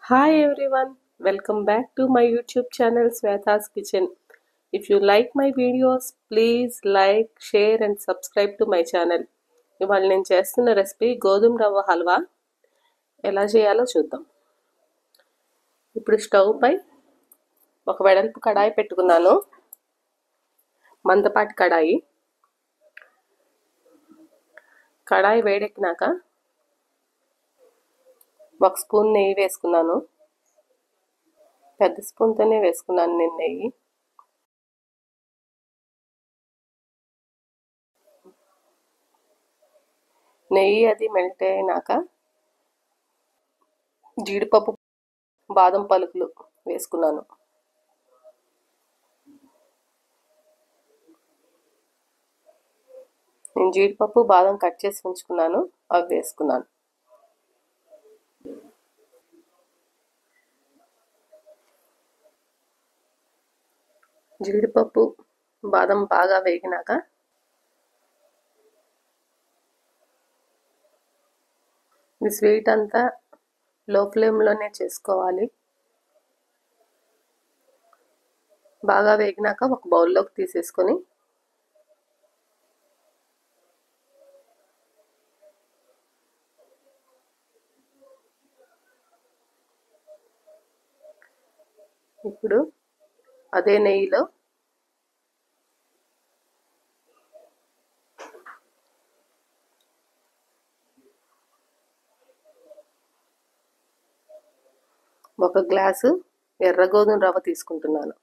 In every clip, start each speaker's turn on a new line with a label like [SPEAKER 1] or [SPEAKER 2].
[SPEAKER 1] Hi everyone, welcome back to my YouTube channel Sweta's Kitchen. If you like my videos, please like, share and subscribe to my channel. ఇవాళ నేను చేస్తున్న recipe గోధుమ రవ్వ హల్వా ఎలా చేయాలో చూద్దాం. ఇప్పుడు స్టవ్ పై ఒక వెడల్పు కడాయి పెట్టుకున్నాను. మందపాటి కడాయి వేడెక్కినాక ఒక స్పూన్ నెయ్యి వేసుకున్నాను. పెద్ద స్పూన్తోనే వేసుకున్నాను నేను నెయ్యి. నెయ్యి అది మెల్ట్ అయినాక జీడిపప్పు బాదం పలుకులు వేసుకున్నాను. నేను జీడిపప్పు బాదం కట్ చేసి ఉంచుకున్నాను, అవి వేసుకున్నాను. జీడిపప్పు బాదం బాగా వేగినాక ఈ స్వీట్ అంతా లో ఫ్లేమ్లోనే చేసుకోవాలి. బాగా వేగినాక ఒక బౌల్లోకి తీసేసుకొని ఇప్పుడు అదే నెయ్యిలో ఒక గ్లాసు ఎర్ర గోధుమ రవ్వ తీసుకుంటున్నాను.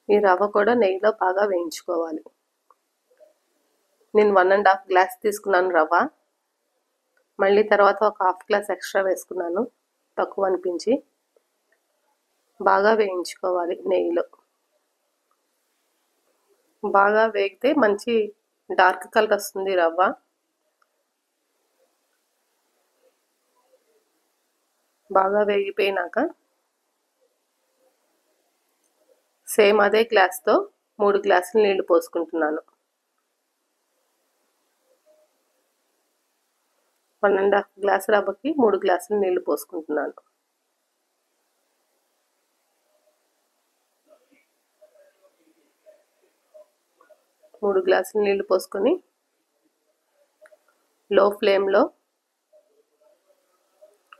[SPEAKER 1] ఈ రవ్వ కూడా నెయ్యిలో బాగా వేయించుకోవాలి. నేను 1.5 గ్లాస్ తీసుకున్నాను రవ్వ. మళ్ళీ తర్వాత ఒక హాఫ్ గ్లాస్ ఎక్స్ట్రా వేసుకున్నాను, తక్కువ అనిపించి. బాగా వేయించుకోవాలి నెయ్యిలో. బాగా వేగితే మంచి డార్క్ కలర్ వస్తుంది రవ్వ. బాగా వేగిపోయినాక సేమ్ అదే గ్లాస్తో 3 గ్లాసులు నీళ్లు పోసుకుంటున్నాను. 1.5 గ్లాసు రవ్వకి 3 గ్లాసులు నీళ్లు పోసుకుంటున్నాను. మూడు గ్లాసులు నీళ్లు పోసుకొని లో ఫ్లేమ్లో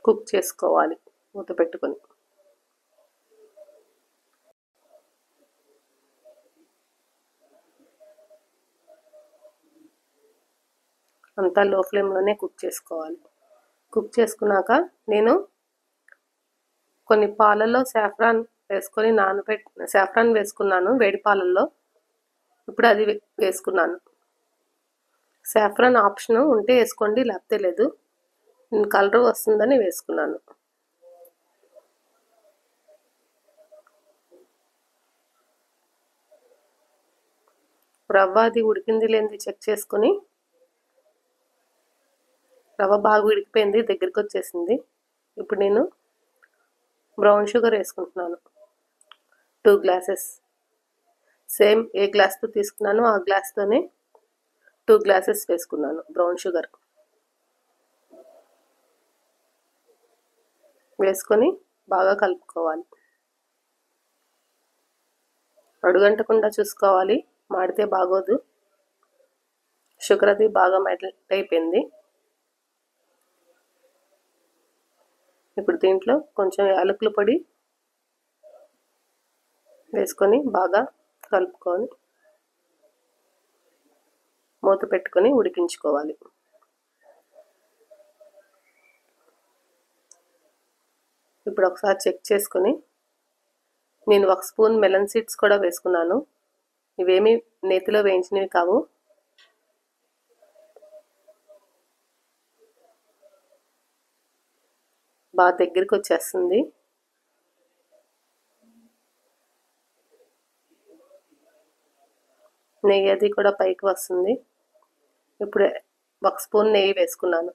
[SPEAKER 1] కుక్ చేసుకోవాలి, మూత పెట్టుకొని. అంతా లో ఫ్లేమ్లోనే కుక్ చేసుకోవాలి. కుక్ చేసుకున్నాక నేను కొన్ని పాలల్లో సాఫ్రాన్ వేసుకొని సాఫ్రాన్ వేసుకున్నాను వేడి పాలల్లో. ఇప్పుడు అది వేసుకున్నాను. సాఫ్రాన్ ఆప్షన్ ఉంటే వేసుకోండి, లేకపోతే లేదు. నేను కలర్ వస్తుందని వేసుకున్నాను. రవ్వ అది ఉడికింది లేనిది చెక్ చేసుకొని, రవ్వ బాగా ఉడికిపోయింది, దగ్గరికి వచ్చేసింది. ఇప్పుడు నేను బ్రౌన్ షుగర్ వేసుకుంటున్నాను. 2 గ్లాసెస్. సేమ్ ఏ గ్లాస్తో తీసుకున్నానో ఆ గ్లాస్తోనే 2 గ్లాసెస్ వేసుకున్నాను బ్రౌన్ షుగర్. వేసుకొని బాగా కలుపుకోవాలి. అడుగంటకుండా చూసుకోవాలి, మాడితే బాగోదు. షుగర్ అది బాగా మెల్ట్ అయిపోయింది. ఇప్పుడు దీంట్లో కొంచెం యాలకుల పొడి వేసుకొని బాగా కలుపుకొని మూత పెట్టుకొని ఉడికించుకోవాలి. ఇప్పుడు ఒకసారి చెక్ చేసుకొని నేను 1 స్పూన్ మెలన్ సీడ్స్ కూడా వేసుకున్నాను. ఇవేమీ నేతిలో వేయించినవి కావు. బాగా దగ్గరికి వచ్చేస్తుంది. నెయ్యి అది కూడా పైకి వస్తుంది. ఇప్పుడు 1 స్పూన్ నెయ్యి వేసుకున్నాను.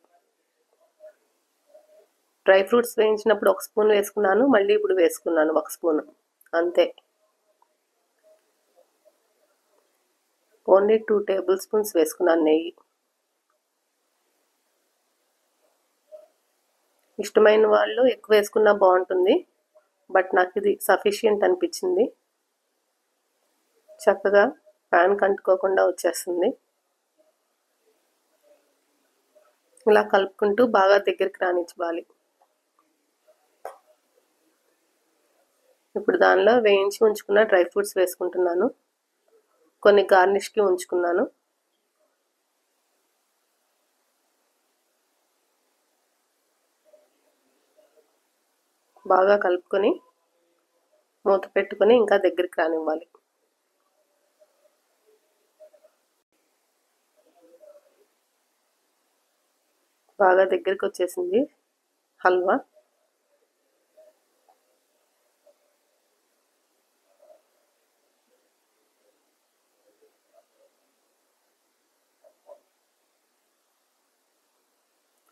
[SPEAKER 1] డ్రై ఫ్రూట్స్ వేయించినప్పుడు 1 స్పూన్ వేసుకున్నాను, మళ్ళీ ఇప్పుడు వేసుకున్నాను 1 స్పూన్, అంతే. ఓన్లీ 2 టేబుల్ స్పూన్స్ వేసుకున్నాను నెయ్యి. ఇష్టమైన వాళ్ళు ఎక్కువ వేసుకున్నా బాగుంటుంది, బట్ నాకు ఇది సఫిషియంట్ అనిపించింది. చక్కగా ప్యాన్ కంటుకోకుండా వచ్చేస్తుంది. ఇలా కలుపుకుంటూ బాగా దగ్గరికి రానిచ్చాలి. ఇప్పుడు దానిలో వేయించి ఉంచుకున్న డ్రై ఫ్రూట్స్ వేసుకుంటున్నాను. కొన్ని గార్నిష్కి ఉంచుకున్నాను. బాగా కలుపుకొని మూత పెట్టుకొని ఇంకా దగ్గరికి రానివ్వాలి. బాగా దగ్గరికి వచ్చేసింది హల్వా.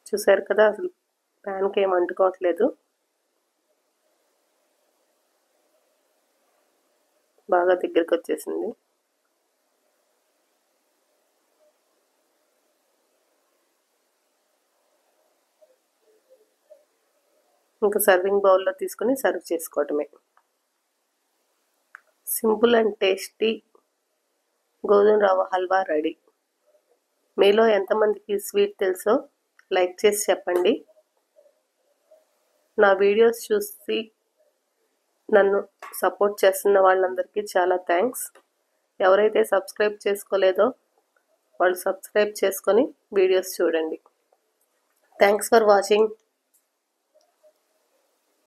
[SPEAKER 1] చూసారు కదా, అసలు ప్యాన్కి ఏం అంటుకోవట్లేదు. బాగా దగ్గరికి వచ్చేసింది. ఇంకా సర్వింగ్ బౌల్లో తీసుకుని సర్వ్ చేసుకోవటమే. సింపుల్ అండ్ టేస్టీ గోధుమ రవ్వ హల్వా రెడీ. మీలో ఎంతమందికి స్వీట్ తెలుసో లైక్ చేసి చెప్పండి. నా వీడియోస్ చూసి నన్ను సపోర్ట్ చేస్తున్న వాళ్ళందరికీ చాలా థ్యాంక్స్. ఎవరైతే సబ్స్క్రైబ్ చేసుకోలేదో వాళ్ళు సబ్స్క్రైబ్ చేసుకొని వీడియోస్ చూడండి. Thanks for watching.